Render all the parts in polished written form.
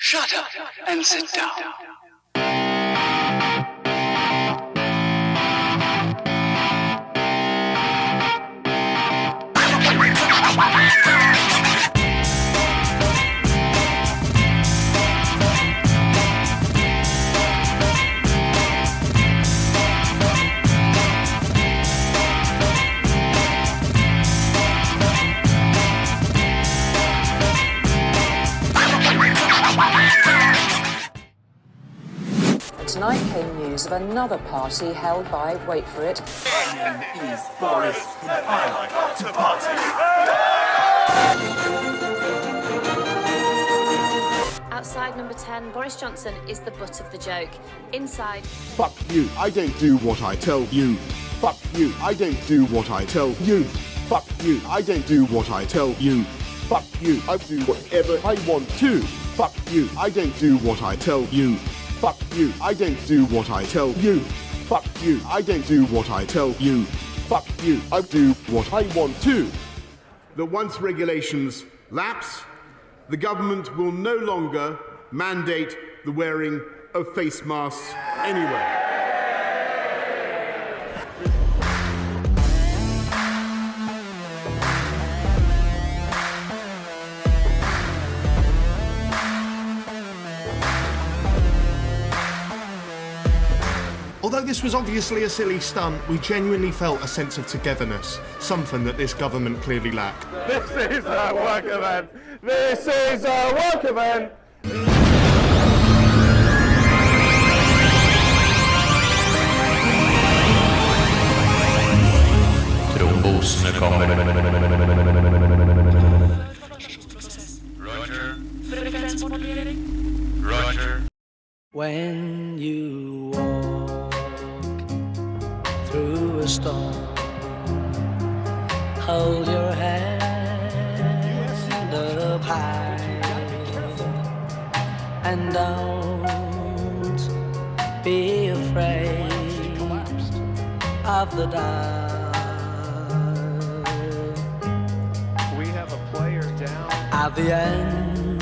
Shut up and sit down. Tonight came news of another party held by, wait for it, Boris and Einar to party. Outside number 10, Boris Johnson is the butt of the joke. Inside... Fuck you, I don't do what I tell you. Fuck you, I don't do what I tell you. Fuck you, I don't do what I tell you. Fuck you, I do whatever I want to. Fuck you, I don't do what I tell you. Fuck you, I don't do what I tell you. Fuck you, I don't do what I tell you. Fuck you, I do what I want to. That once regulations lapse, the government will no longer mandate the wearing of face masks anywhere. Although this was obviously a silly stunt, we genuinely felt a sense of togetherness, something that this government clearly lacked. This is a work event. This is a work event. Trombosene kommer. Roger. Roger. When you walk through a storm, hold your head up high and don't be afraid of the dark. We have a player down. At the end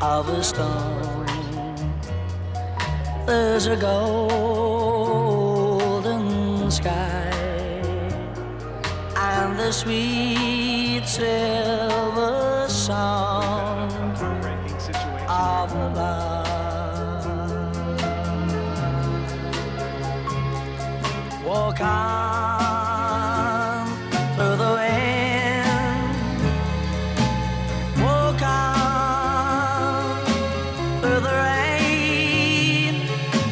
of a storm, there's a golden sky and the sweet silver song of love. Walk on through the wind, walk on through the rain,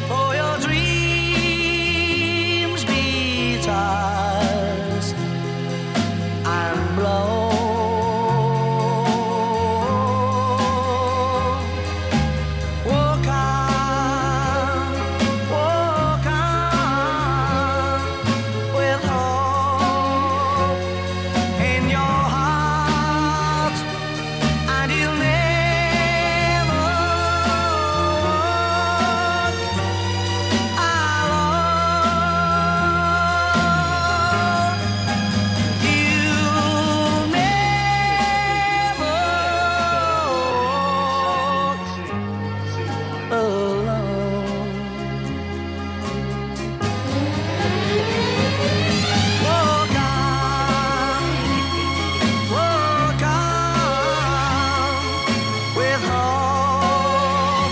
for your dreams be tossed and blown. Walk on with hope in your heart, and you'll never walk alone. You'll never walk alone. Walk on with hope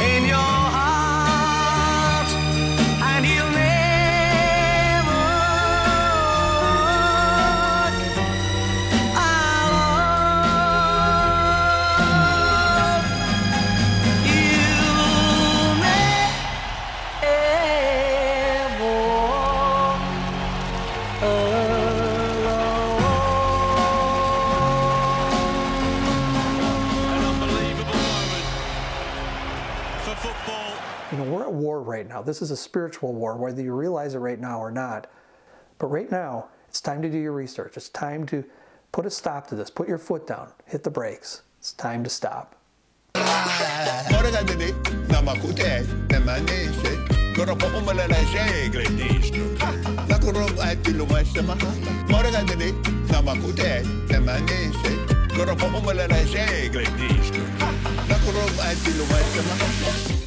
in your heart, and you'll never walk alone. You'll never walk For football. You know, we're at war right now. This is a spiritual war, whether you realize it right now or not. But right now, it's time to do your research. It's time to put a stop to this. Put your foot down. Hit the brakes. It's time to stop. Morgan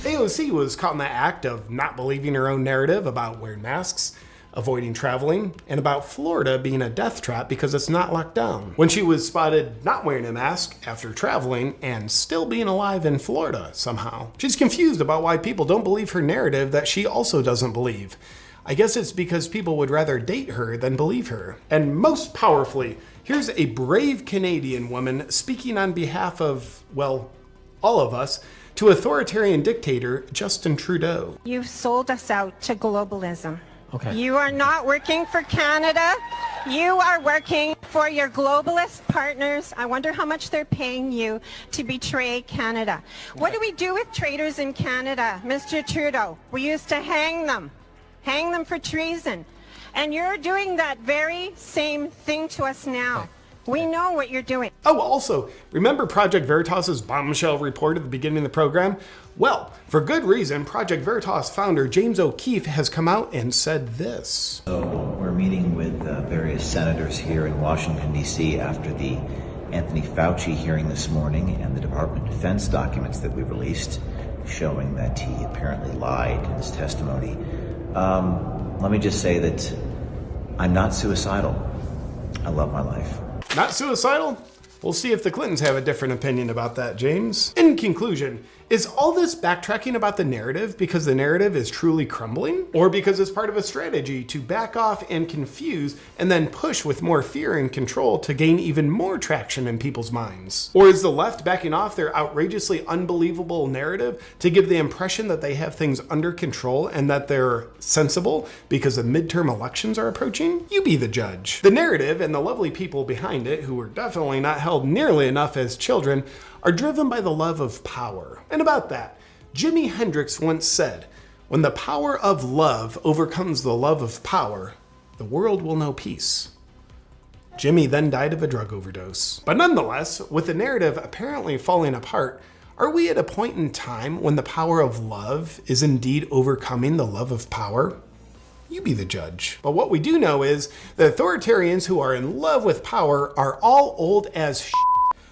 AOC was caught in the act of not believing her own narrative about wearing masks, avoiding traveling, and about Florida being a death trap because it's not locked down. When she was spotted not wearing a mask after traveling and still being alive in Florida somehow. She's confused about why people don't believe her narrative that she also doesn't believe. I guess it's because people would rather date her than believe her. And most powerfully, here's a brave Canadian woman speaking on behalf of, well, all of us, to authoritarian dictator Justin Trudeau. You've sold us out to globalism. Okay. You are not working for Canada. You are working for your globalist partners. I wonder how much they're paying you to betray Canada. What do we do with traitors in Canada, Mr. Trudeau? We used to hang them for treason. And you're doing that very same thing to us now. We know what you're doing. Oh, also, remember Project Veritas's bombshell report at the beginning of the program? Well, for good reason, Project Veritas founder James O'Keefe has come out and said this. So we're meeting with various senators here in Washington, D.C. after the Anthony Fauci hearing this morning and the Department of Defense documents that we released showing that he apparently lied in his testimony. Let me just say that I'm not suicidal. I love my life. Not suicidal? We'll see if the Clintons have a different opinion about that, James. In conclusion, is all this backtracking about the narrative because the narrative is truly crumbling? Or because it's part of a strategy to back off and confuse and then push with more fear and control to gain even more traction in people's minds? Or is the left backing off their outrageously unbelievable narrative to give the impression that they have things under control and that they're sensible because the midterm elections are approaching? You be the judge. The narrative and the lovely people behind it, who were definitely not held nearly enough as children, are driven by the love of power. And about that, Jimi Hendrix once said, "When the power of love overcomes the love of power, the world will know peace." Jimmy then died of a drug overdose. But nonetheless, with the narrative apparently falling apart, are we at a point in time when the power of love is indeed overcoming the love of power? You be the judge. But what we do know is the authoritarians who are in love with power are all old as shit.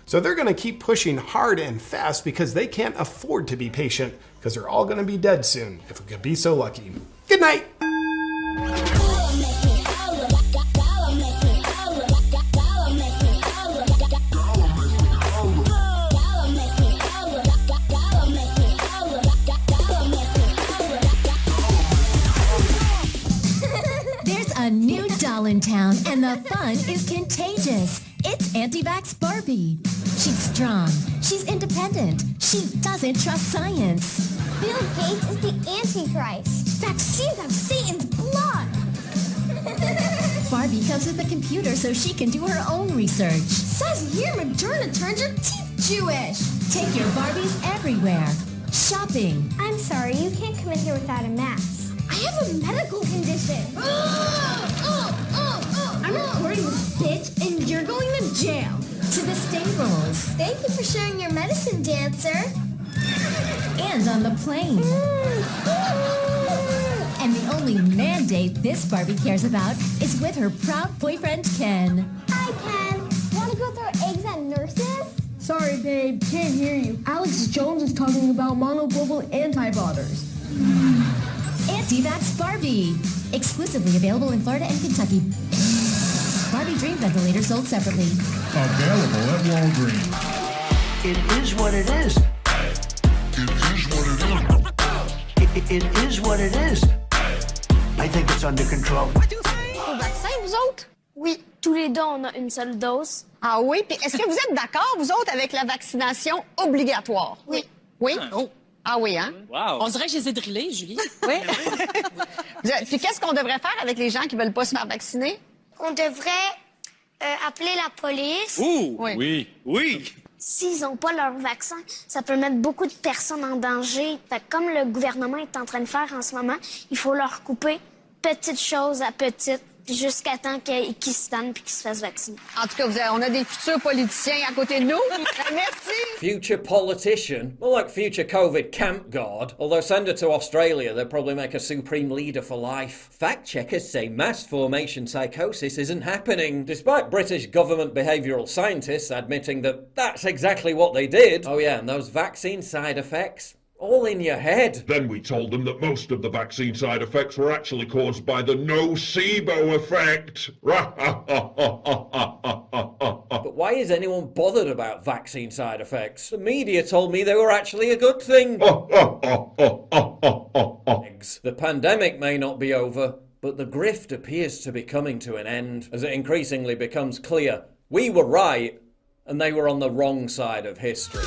So they're gonna keep pushing hard and fast because they can't afford to be patient because they're all gonna be dead soon, if we could be so lucky. Good night. There's a new doll in town and the fun is contagious. It's anti-vax Barbie. She's strong, she's independent, she doesn't trust science. Bill Gates is the Antichrist. Vaccines have Satan's blood. Barbie comes with a computer so she can do her own research. Says here Moderna turns your teeth Jewish. Take your Barbies everywhere. Shopping. I'm sorry, you can't come in here without a mask. I have a medical condition. I'm recording this bitch and you're going to jail. To the stables. Thank you for sharing your medicine, dancer. And on the plane. And the only mandate this Barbie cares about is with her proud boyfriend, Ken. Hi, Ken. Want to go throw eggs at nurses? Sorry, babe. Can't hear you. Alex Jones is talking about monoglobal antibodies. Anti-Vax Barbie. Exclusively available in Florida and Kentucky. Barbie Dream Ventilator sold separately. Available at Walgreens. It is what it is. It is what it is. It is what it is. I think it's under control. Au vaccin, vous autres? Oui, tous les deux, on a une seule dose. Ah oui, puis est-ce que vous êtes d'accord, vous autres, avec la vaccination obligatoire? Oui. Oui? Ah oui, hein? Wow. On dirait que je les ai drillés, Julie. Oui. Puis qu'est-ce qu'on devrait faire avec les gens qui veulent pas se faire vacciner? On devrait appeler la police. Ouh, oui. S'ils n'ont pas leur vaccin, ça peut mettre beaucoup de personnes en danger. Fait que comme le gouvernement est en train de faire en ce moment, il faut leur couper petite chose à petite. jusqu'à temps qu'ils se donnent puis qu'ils se fassent vacciner. En tout cas, on a des futurs politiciens à côté de nous. Merci. Future politician? More like future COVID camp guard. Although send her to Australia, they'll probably make a supreme leader for life. Fact checkers say mass formation psychosis isn't happening, despite British government behavioural scientists admitting that that's exactly what they did. Oh yeah, and those vaccine side effects? All in your head. Then we told them that most of the vaccine side effects were actually caused by the nocebo effect. But why is anyone bothered about vaccine side effects? The media told me they were actually a good thing. The pandemic may not be over, but the grift appears to be coming to an end as it increasingly becomes clear we were right and they were on the wrong side of history.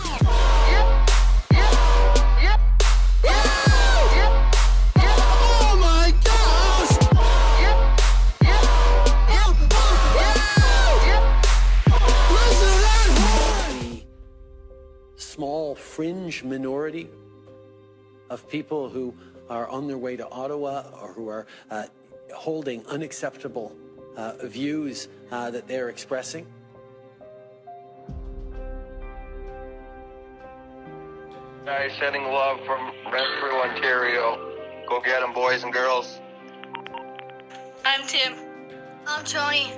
Small fringe minority of people who are on their way to Ottawa or who are holding unacceptable views that they're expressing. Guys, sending love from Renfrew, Ontario. Go get them, boys and girls. I'm Tim. I'm Tony.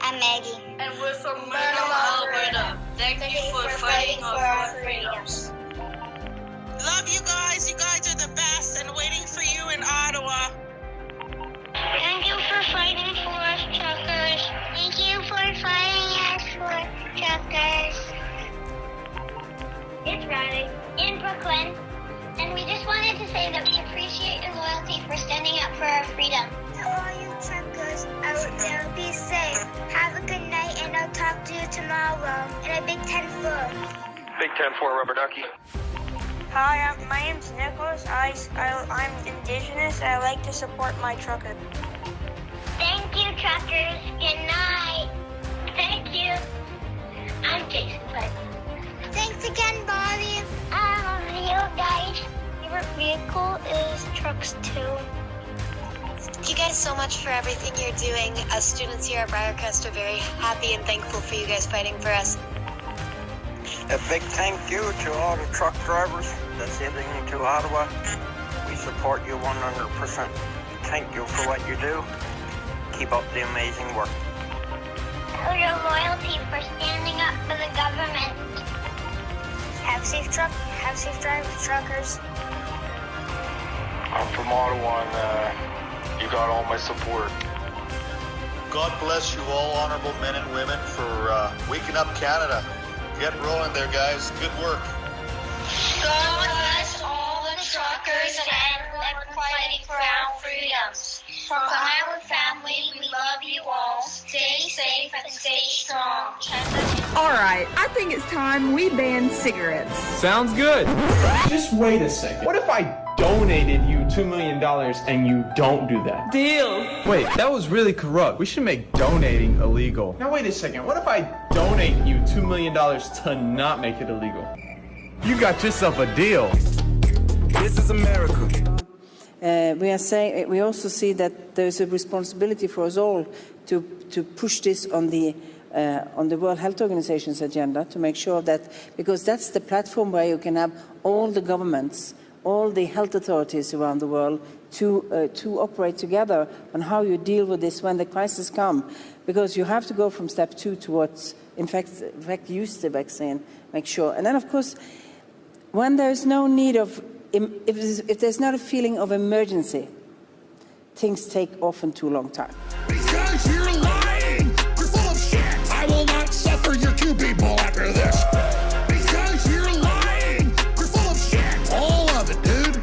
I'm Maggie. And we're from Myrtle, Alberta. Thank you for fighting for our freedoms. Love you guys. You guys are the best and waiting for you in Ottawa. Thank you for fighting for us truckers. Thank you for fighting us for truckers. It's Riley in Brooklyn, and we just wanted to say that we appreciate your loyalty for standing up for our freedom. To all you truckers out there, be safe. Have a good night, and I'll talk to you tomorrow. And a big 10-4. Big 10-4, rubber ducky. Hi, my name's Nicholas. I'm Indigenous, and I like to support my trucker. Thank you, truckers. Good night. Thank you. I'm Jason. Thanks again, Bobby. I love you guys. Favorite vehicle is trucks too. Thank you guys so much for everything you're doing. As students here at Briarcrest are very happy and thankful for you guys fighting for us. A big thank you to all the truck drivers that's heading to Ottawa. We support you 100%. Thank you for what you do. Keep up the amazing work. For your loyalty for standing up for the government. Have safe drives, truckers. I'm from Ottawa and you got all my support. God bless you all, honorable men and women, for waking up Canada. Get rolling there, guys. Good work. God bless all the truckers and everyone fighting for our freedoms. From our family, we love you all. Stay safe and stay strong. All right, I think it's time we ban cigarettes. Sounds good. Just wait a second. What if I donated you $2 million and you don't do that? Deal. Wait, that was really corrupt. We should make donating illegal. Now wait a second. What if I donate you $2 million to not make it illegal? You got yourself a deal. This is America. We also see that there's a responsibility for us all to push this on the World Health Organization's agenda, to make sure that, because that's the platform where you can have all the governments, all the health authorities around the world to operate together on how you deal with this when the crisis comes. Because you have to go from step 2 towards, in fact, use the vaccine, make sure. And then, of course, when there's no need of, if there's not a feeling of emergency, things take often too long time. Because you're lying! You're full of shit! I will not suffer your two people after this! Because you're lying! You're full of shit! All of it, dude!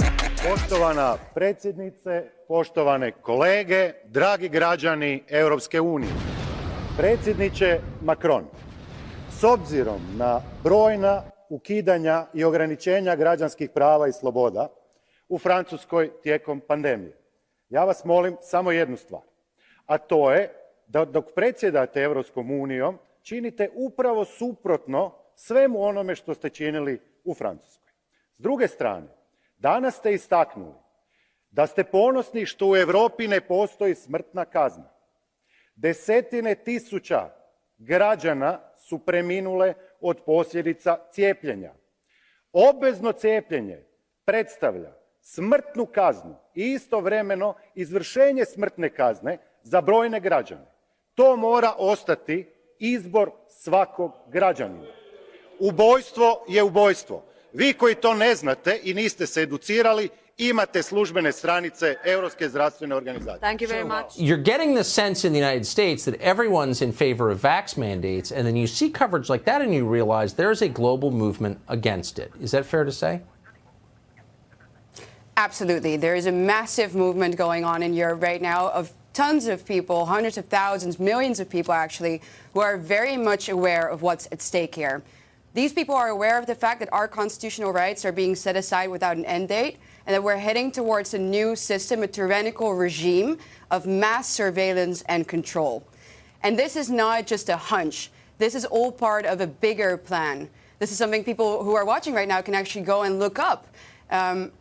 Poštovana predsjednice, poštovane kolege, dragi građani Europske unije. Predsjedniče Macron, s obzirom na brojna ukidanja i ograničenja građanskih prava i sloboda u Francuskoj tijekom pandemije, ja vas molim samo jednu stvar, a to je da dok predsjedate Europskom unijom činite upravo suprotno svemu onome što ste činili u Francuskoj. S druge strane, danas ste istaknuli da ste ponosni što u Europi ne postoji smrtna kazna. Desetine tisuća građana su preminule od posljedica cijepljenja. Obvezno cijepljenje predstavlja smrtnu kaznu i istovremeno izvršenje smrtne kazne za brojne građane. To mora ostati izbor svakog građanina. Ubojstvo je ubojstvo. Vi koji to ne znate i niste se educirali, imate službene stranice Europske zdravstvene organizacije. Thank you very much. You're getting the sense in the United States that everyone's in favor of vax mandates, and then you see coverage like that and you realize there's a global movement against it. Is that fair to say? Absolutely. There is a massive movement going on in Europe right now of tons of people, hundreds of thousands, millions of people actually, who are very much aware of what's at stake here. These people are aware of the fact that our constitutional rights are being set aside without an end date, and that we're heading towards a new system, a tyrannical regime of mass surveillance and control. And this is not just a hunch. This is all part of a bigger plan. This is something people who are watching right now can actually go and look up.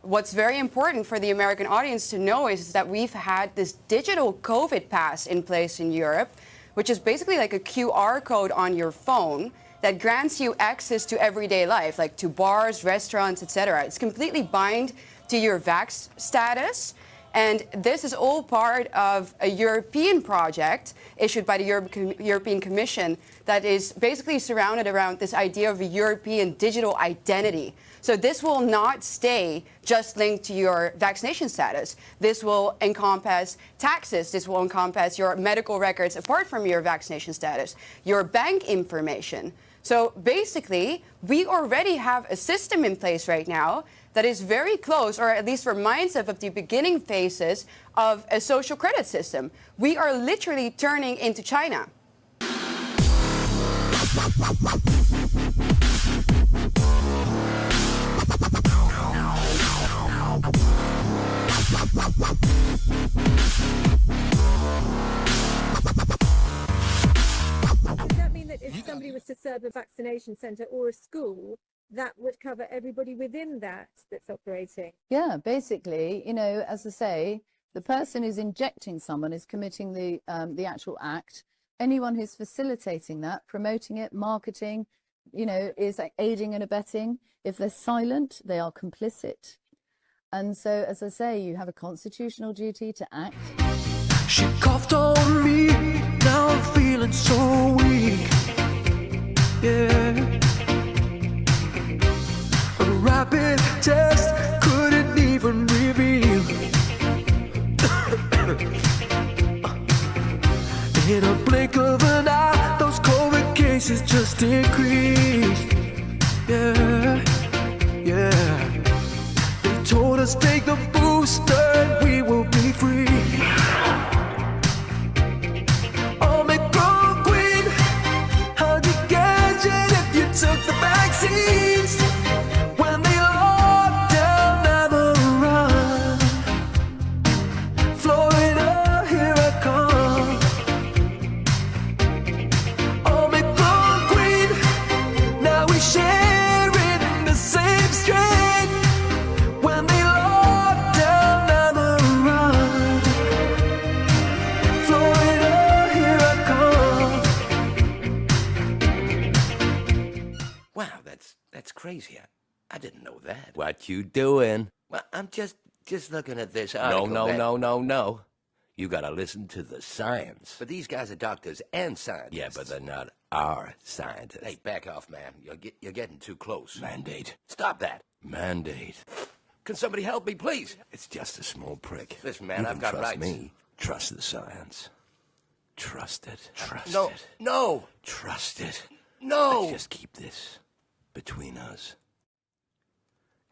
What's very important for the American audience to know is that we've had this digital COVID pass in place in Europe, which is basically like a QR code on your phone that grants you access to everyday life, like to bars, restaurants, etc. It's completely bind to your vax status. And this is all part of a European project issued by the European Commission that is basically surrounded around this idea of a European digital identity. So this will not stay just linked to your vaccination status. This will encompass taxes. This will encompass your medical records apart from your vaccination status, your bank information. So basically, we already have a system in place right now that is very close, or at least reminds us of the beginning phases of a social credit system. We are literally turning into China. Does that mean that if somebody was to serve a vaccination centre or a school, that would cover everybody within that that's operating? Yeah, basically, you know, as I say, the person who's injecting someone is committing the actual act. Anyone who's facilitating that, promoting it, marketing, you know, is like aiding and abetting. If they're silent, they are complicit. And so, as I say, you have a constitutional duty to act. She coughed on me, now I'm feeling so weak. Yeah. A rapid test couldn't even reveal. In a blink of an eye, those COVID cases just increased. Yeah, yeah. They told us take the booster and we will be free. Omicron queen, how'd you catch it if you took the vaccines? When they locked down, never run. Florida, here I come. Omicron queen, now we sharing the same strain. When they locked down, never run. Florida, here I come. Wow, that's crazy. I didn't know that. What you doing? Well, I'm just looking at this article. No. You gotta listen to the science. But these guys are doctors and scientists. Yeah, but they're not our scientists. Hey, back off, man. You're getting too close. Mandate. Stop that. Mandate. Can somebody help me, please? It's just a small prick. Listen, man, I've got rights. Trust me. Trust the science. Trust it. Trust it. No. Trust it. No. Let's just keep this between us.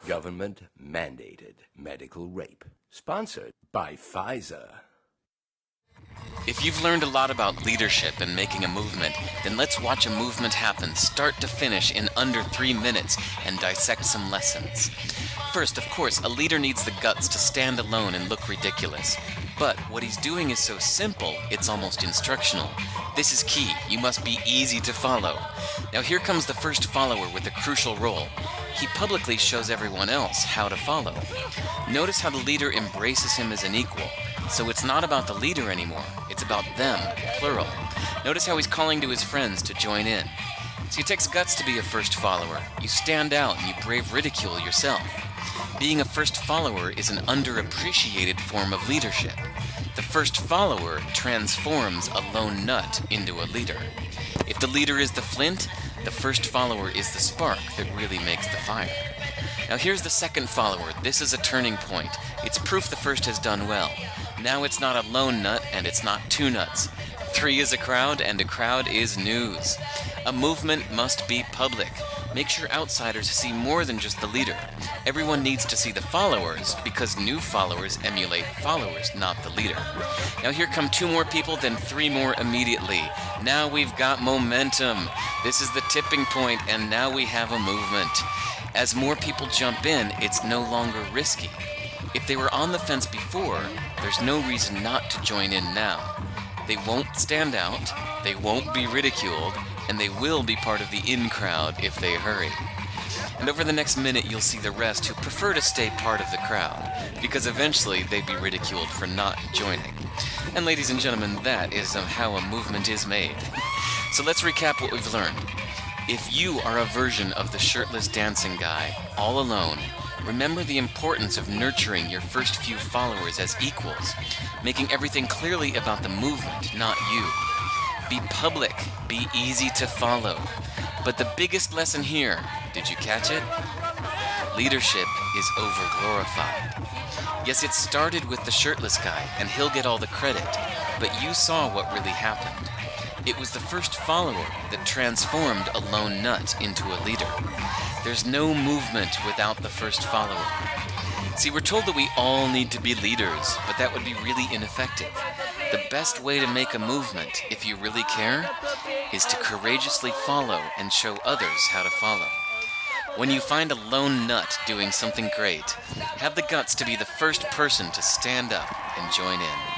Government mandated medical rape. Sponsored by Pfizer. If you've learned a lot about leadership and making a movement, then let's watch a movement happen start to finish in under 3 minutes and dissect some lessons. First, of course, a leader needs the guts to stand alone and look ridiculous. But what he's doing is so simple, it's almost instructional. This is key. You must be easy to follow. Now here comes the first follower with a crucial role. He publicly shows everyone else how to follow. Notice how the leader embraces him as an equal, So it's not about the leader anymore, it's about them, plural. Notice how he's calling to his friends to join in. See, it takes guts to be a first follower. You stand out and you brave ridicule yourself. Being a first follower is an underappreciated form of leadership. The first follower transforms a lone nut into a leader. If the leader is the flint, the first follower is the spark that really makes the fire. Now here's the second follower. This is a turning point. It's proof the first has done well. Now it's not a lone nut and it's not two nuts. 3 is a crowd and a crowd is news. A movement must be public. Make sure outsiders see more than just the leader. Everyone needs to see the followers because new followers emulate followers, not the leader. Now here come 2 more people, then 3 more immediately. Now we've got momentum. This is the tipping point, and now we have a movement. As more people jump in, it's no longer risky. If they were on the fence before, there's no reason not to join in now. They won't stand out, they won't be ridiculed, and they will be part of the in crowd if they hurry. And over the next minute you'll see the rest who prefer to stay part of the crowd, because eventually they'd be ridiculed for not joining. And ladies and gentlemen, that is how a movement is made. So let's recap what we've learned. If you are a version of the shirtless dancing guy, all alone, remember the importance of nurturing your first few followers as equals, making everything clearly about the movement, not you. Be public, be easy to follow. But the biggest lesson here, did you catch it? Leadership is overglorified. Yes, it started with the shirtless guy, and he'll get all the credit, but you saw what really happened. It was the first follower that transformed a lone nut into a leader. There's no movement without the first follower. See, we're told that we all need to be leaders, but that would be really ineffective. The best way to make a movement, if you really care, is to courageously follow and show others how to follow. When you find a lone nut doing something great, have the guts to be the first person to stand up and join in.